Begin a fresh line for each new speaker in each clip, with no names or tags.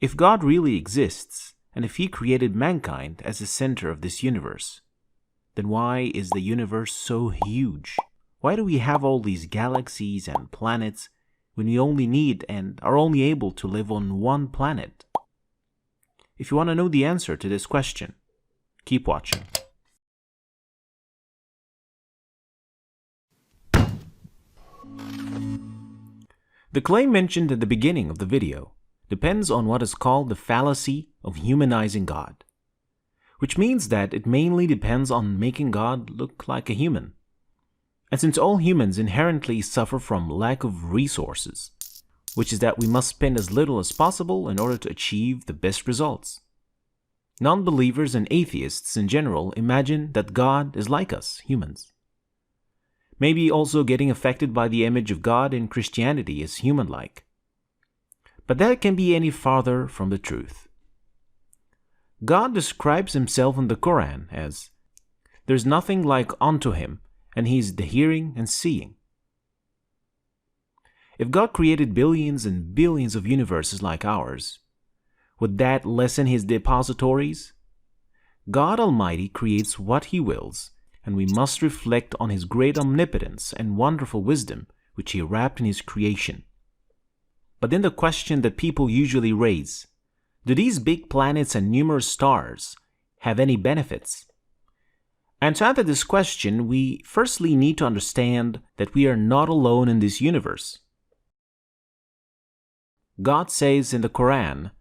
If God really exists, and if He created mankind as the center of this universe, then why is the universe so huge? Why do we have all these galaxies and planets when we only need and are only able to live on one planet? If you want to know the answer to this question, keep watching. The claim mentioned at the beginning of the video depends on what is called the fallacy of humanizing God, which means that it mainly depends on making God look like a human. And since all humans inherently suffer from lack of resources, which is that we must spend as little as possible in order to achieve the best results. Non-believers and atheists in general imagine that God is like us, humans. Maybe also getting affected by the image of God in Christianity as human-like. But that can't be any farther from the truth. God describes Himself in the Quran as, "There's nothing like unto Him, and He is the hearing and seeing." If God created billions and billions of universes like ours, would that lessen His depositories? God Almighty creates what He wills, and we must reflect on His great omnipotence and wonderful wisdom which He wrapped in His creation. But then the question that people usually raise, do these big planets and numerous stars have any benefits? And to answer this question, we firstly need to understand that we are not alone in this universe. God says in the Quran,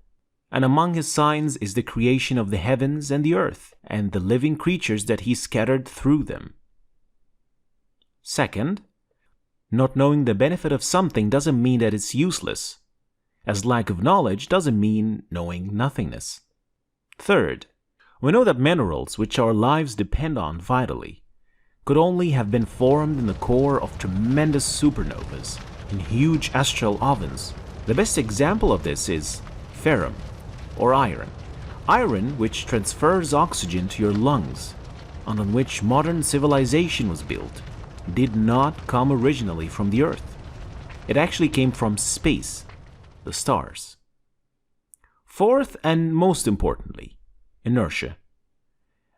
"And among His signs is the creation of the heavens and the earth, and the living creatures that He scattered through them." Second, not knowing the benefit of something doesn't mean that it's useless, as lack of knowledge doesn't mean knowing nothingness. Third, we know that minerals, which our lives depend on vitally, could only have been formed in the core of tremendous supernovas in huge astral ovens. The best example of this is ferrum, or iron. Iron which transfers oxygen to your lungs, and on which modern civilization was built, did not come originally from the Earth. It actually came from space, the stars. Fourth, and most importantly, inertia.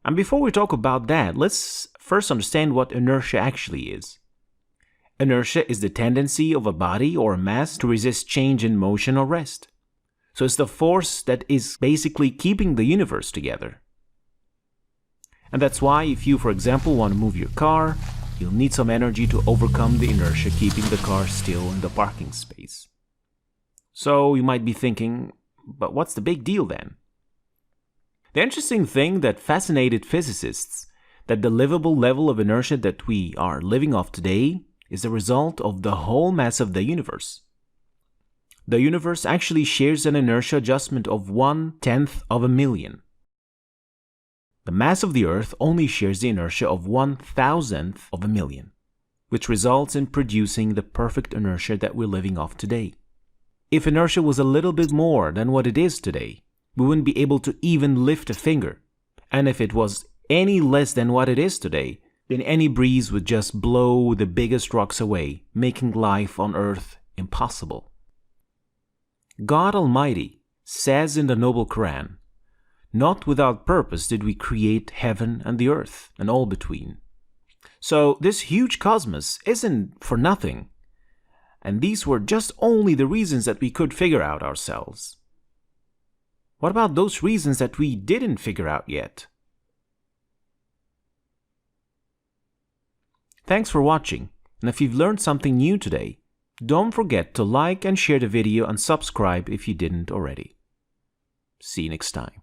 And before we talk about that, let's first understand what inertia actually is. Inertia is the tendency of a body or a mass to resist change in motion or rest. So it's the force that is basically keeping the universe together. And that's why if you, for example, want to move your car, you'll need some energy to overcome the inertia keeping the car still in the parking space. So you might be thinking, but what's the big deal then? The interesting thing that fascinated physicists that the livable level of inertia that we are living off today is the result of the whole mass of the universe. The universe actually shares an inertia adjustment of 1/10 of a million. The mass of the Earth only shares the inertia of 1/1000th of a million, which results in producing the perfect inertia that we're living off today. If inertia was a little bit more than what it is today, we wouldn't be able to even lift a finger. And if it was any less than what it is today, then any breeze would just blow the biggest rocks away, making life on Earth impossible. God Almighty says in the Noble Quran, "Not without purpose did we create heaven and the earth and all between." So this huge cosmos isn't for nothing. And these were just only the reasons that we could figure out ourselves. What about those reasons that we didn't figure out yet? Thanks for watching, and if you've learned something new today, don't forget to like and share the video and subscribe if you didn't already. See you next time.